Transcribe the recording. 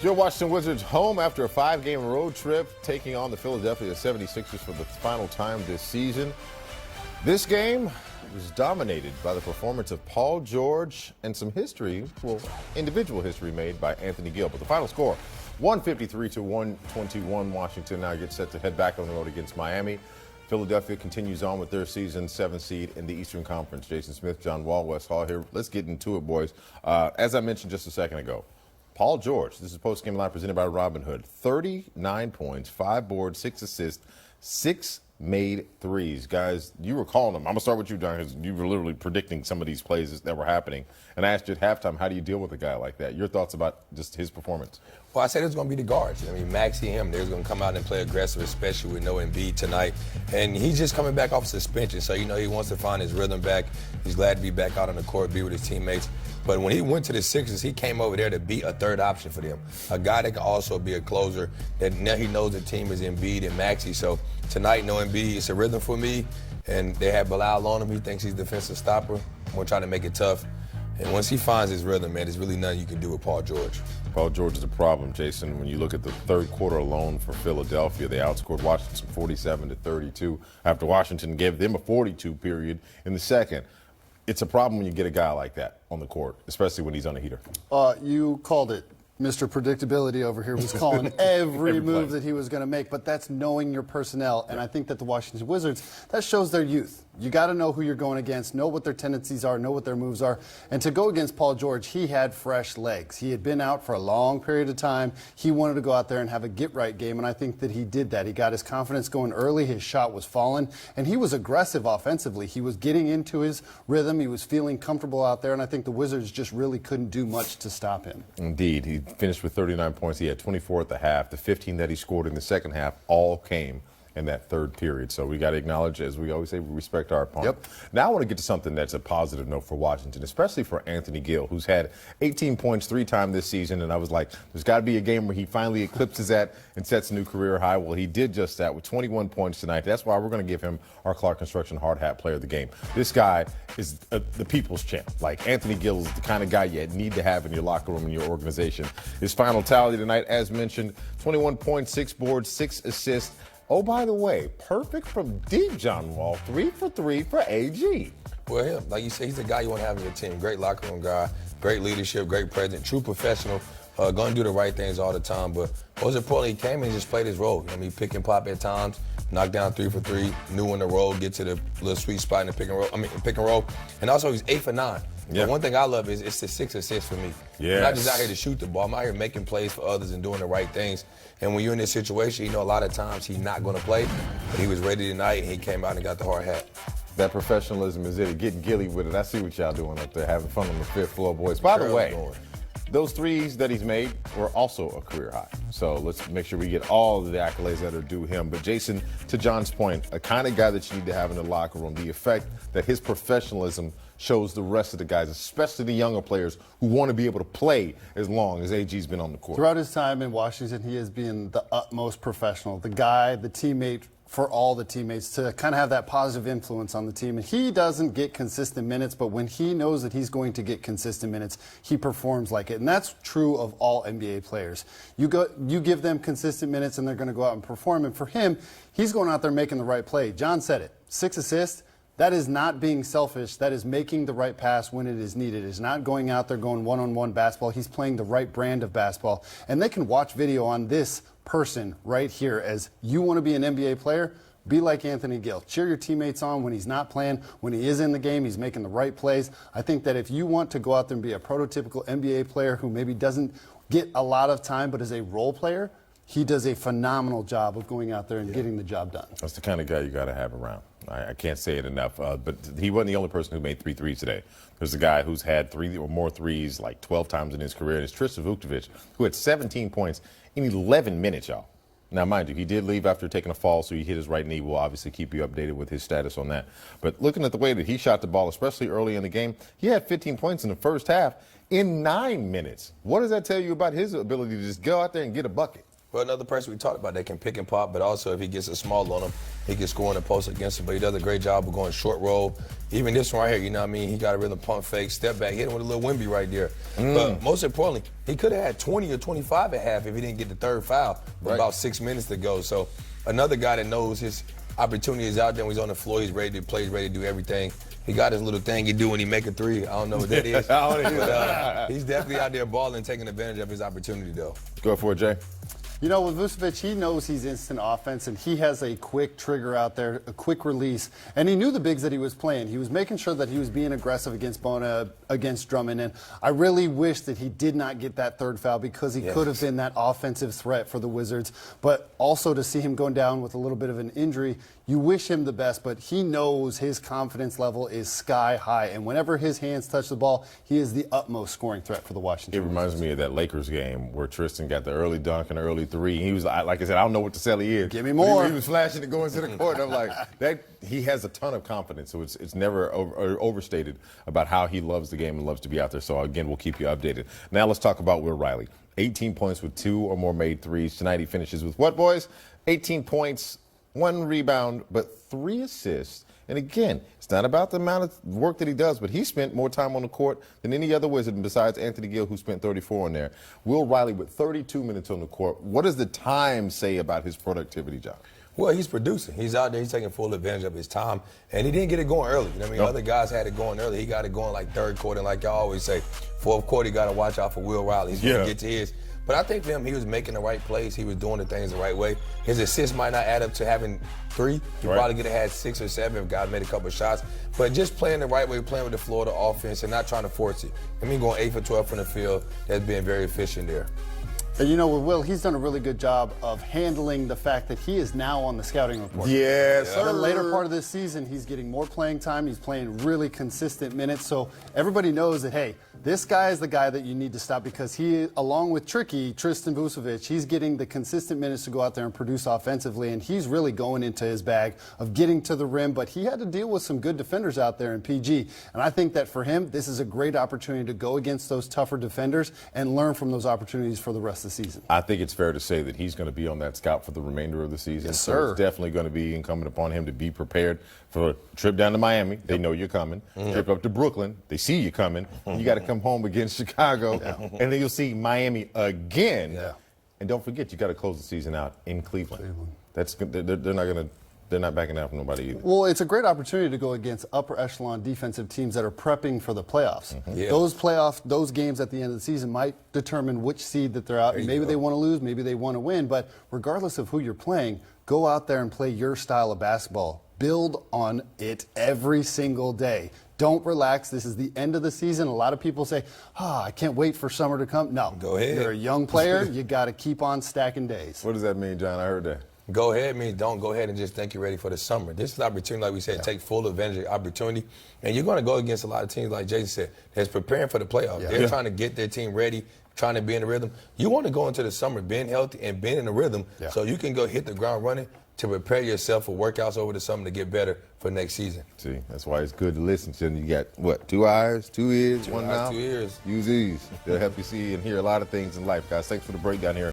Your Washington Wizards home after a 5-game road trip, taking on the Philadelphia 76ers for the final time this season. This game was dominated by the performance of Paul George and some history, well, individual history made by Anthony Gill. But the final score, 153-121. Washington now gets set to head back on the road against Miami. Philadelphia continues on with their season 7 seed in the Eastern Conference. Jason Smith, John Wall, Wes Hall here. Let's get into it, boys. As I mentioned just a second ago, Paul George, this is post-game live presented by Robin Hood. 39 points, 5 boards, 6 assists, 6 made threes. Guys, you were calling them. I'm going to start with you, Don, because you were literally predicting some of these plays that were happening. And I asked you at halftime, how do you deal with a guy like that? Your thoughts about just his performance? Well, I said it was going to be the guards. I mean, Maxey and him, they're going to come out and play aggressive, especially with no Embiid tonight. And he's just coming back off suspension, so, he wants to find his rhythm back. He's glad to be back out on the court, be with his teammates. But when he went to the Sixers, he came over there to be a third option for them. A guy that can also be a closer, that now he knows the team is Embiid and Maxey. So tonight, no Embiid, it's a rhythm for me. And they have Bilal on him. He thinks he's a defensive stopper. I'm going to try to make it tough. And once he finds his rhythm, man, there's really nothing you can do with Paul George. Paul George is a problem, Jason. When you look at the third quarter alone for Philadelphia, they outscored Washington 47-32 after Washington gave them a 42 period in the second. It's a problem when you get a guy like that on the court, especially when he's on a heater. You called it. Mr. Predictability over here was calling every move that he was going to make, but that's knowing your personnel. And I think that the Washington Wizards, that shows their youth. You got to know who you're going against, know what their tendencies are, know what their moves are. And to go against Paul George, he had fresh legs. He had been out for a long period of time. He wanted to go out there and have a get-right game, and I think that he did that. He got his confidence going early. His shot was falling, and he was aggressive offensively. He was getting into his rhythm. He was feeling comfortable out there, and I think the Wizards just really couldn't do much to stop him. Indeed. He finished with 39 points. He had 24 at the half. The 15 that he scored in the second half all came in that third period. So we got to acknowledge, as we always say, we respect our opponent. Yep. Now I want to get to something that's a positive note for Washington, especially for Anthony Gill, who's had 18 points 3 times this season. And I was like, there's got to be a game where he finally eclipses that and sets a new career high. Well, he did just that with 21 points tonight. That's why we're going to give him our Clark Construction Hard Hat Player of the Game. This guy is the people's champ. Like, Anthony Gill is the kind of guy you need to have in your locker room, in your organization. His final tally tonight, as mentioned, 21 points, 6 boards, 6 assists. Oh, by the way, perfect from deep, John Wall. 3 for 3 for AG. Well, yeah, like you said, he's the guy you want to have in your team. Great locker room guy, great leadership, great presence, true professional, going to do the right things all the time. But most importantly, he came and just played his role. He pick and pop at times, knock down 3 for 3, knew when to roll, get to the little sweet spot in the pick and roll. And also, he's 8 for 9. Yeah. But one thing I love is it's the 6 assists for me. Yes. I'm not just out here to shoot the ball. I'm out here making plays for others and doing the right things. And when you're in this situation, a lot of times he's not going to play. But he was ready tonight, and he came out and got the hard hat. That professionalism is it. Getting gilly with it. I see what y'all doing up there, having fun on the 5th floor, boys. By the way, those threes that he's made were also a career high. So let's make sure we get all of the accolades that are due him. But Jason, to John's point, a kind of guy that you need to have in the locker room, the effect that his professionalism shows the rest of the guys, especially the younger players who want to be able to play as long as AG's been on the court. Throughout his time in Washington, he has been the utmost professional, the guy, the teammate for all the teammates, to kind of have that positive influence on the team. And he doesn't get consistent minutes, but when he knows that he's going to get consistent minutes, he performs like it. And that's true of all NBA players. You give them consistent minutes and they're going to go out and perform. And for him, he's going out there making the right play. John said it, 6 assists. That is not being selfish. That is making the right pass when it is needed. It's not going out there going one-on-one basketball. He's playing the right brand of basketball. And they can watch video on this person right here. As you want to be an NBA player, be like Anthony Gill. Cheer your teammates on when he's not playing. When he is in the game, he's making the right plays. I think that if you want to go out there and be a prototypical NBA player who maybe doesn't get a lot of time but is a role player, he does a phenomenal job of going out there and getting the job done. That's the kind of guy you got to have around. I can't say it enough, but he wasn't the only person who made 3 threes today. There's a guy who's had 3 or more threes like 12 times in his career, and it's Tristan Vukcevic, who had 17 points in 11 minutes, y'all. Now, mind you, he did leave after taking a fall, so he hit his right knee. We'll obviously keep you updated with his status on that. But looking at the way that he shot the ball, especially early in the game, he had 15 points in the first half in 9 minutes. What does that tell you about his ability to just go out there and get a bucket? for another person we talked about that can pick and pop, but also if he gets a small on him, he can score in the post against him. But he does a great job of going short roll. Even this one right here, you know what I mean? He got a rhythm pump fake, step back, hit him with a little Wimby right there. But most importantly, he could have had 20 or 25 at half if he didn't get the third foul with about 6 minutes to go. So another guy that knows his opportunity is out there when he's on the floor. He's ready to play, he's ready to do everything. He got his little thing he do when he make a three. I don't know what that is. But, he's definitely out there balling, taking advantage of his opportunity, though. Go for it, Jay. You know, with Vucevic, he knows he's instant offense, and he has a quick trigger out there, a quick release. And he knew the bigs that he was playing. He was making sure that he was being aggressive against Bona, against Drummond. And I really wish that he did not get that third foul because he could have been that offensive threat for the Wizards. But also to see him going down with a little bit of an injury, you wish him the best, but he knows his confidence level is sky high. And whenever his hands touch the ball, he is the utmost scoring threat for the Washington It reminds me of that Lakers game where Tristan got the early dunk and the early three. He was like I said, I don't know what to sell he is. Give me more. He was flashing to go into the court. I'm like, that. He has a ton of confidence, so it's never overstated about how he loves the game and loves to be out there. So again, we'll keep you updated. Now let's talk about Will Riley. 18 points with 2 or more made threes. Tonight he finishes with what, boys? 18 points, 1 rebound, but 3 assists. And again, it's not about the amount of work that he does, but he spent more time on the court than any other Wizard besides Anthony Gill, who spent 34 on there. Will Riley with 32 minutes on the court. What does the time say about his productivity, John? Well, he's producing. He's out there. He's taking full advantage of his time. And he didn't get it going early. You know what I mean? Other guys had it going early. He got it going like third quarter. And like y'all always say, fourth quarter, you got to watch out for Will Riley. He's going to get to his. But I think for him, he was making the right plays. He was doing the things the right way. His assists might not add up to having 3. He probably could have had 6 or 7 if guys made a couple of shots. But just playing the right way, playing with the Florida offense and not trying to force it. I mean, going 8 for 12 from the field, that's being very efficient there. And you know, with Will, he's done a really good job of handling the fact that he is now on the scouting report. Yes, sir. The later part of this season, he's getting more playing time. He's playing really consistent minutes. So everybody knows that, hey, this guy is the guy that you need to stop because he, along with Tricky, Tristan Vucevic, he's getting the consistent minutes to go out there and produce offensively. And he's really going into his bag of getting to the rim. But he had to deal with some good defenders out there in PG. And I think that for him, this is a great opportunity to go against those tougher defenders and learn from those opportunities for the rest of the season. I think it's fair to say that he's going to be on that scout for the remainder of the season. Yes, so sir. it's definitely going to be incumbent upon him to be prepared for a trip down to Miami. They know you're coming. Trip up to Brooklyn. They see you coming. You got to come home against Chicago. And then you'll see Miami again. And don't forget, you got to close the season out in Cleveland. They're not backing out from nobody either. Well, it's a great opportunity to go against upper echelon defensive teams that are prepping for the playoffs. Those games at the end of the season might determine which seed that they're out. Maybe they want to lose, maybe they want to win. But regardless of who you're playing, go out there and play your style of basketball. Build on it every single day. Don't relax. This is the end of the season. A lot of people say, I can't wait for summer to come. No. Go ahead. You're a young player. You got to keep on stacking days. What does that mean, John? I heard that. Go ahead means don't go ahead and just think you're ready for the summer. This is an opportunity, like we said, take full advantage of the opportunity. And you're going to go against a lot of teams, like Jason said, that's preparing for the playoffs. They're trying to get their team ready, trying to be in the rhythm. You want to go into the summer being healthy and being in the rhythm so you can go hit the ground running to prepare yourself for workouts over the summer to get better for next season. See, that's why it's good to listen to. You got, what, 2 eyes, 2 ears, 1 mouth? 2 ears. Use these. They'll help you see and hear a lot of things in life, guys. Thanks for the breakdown here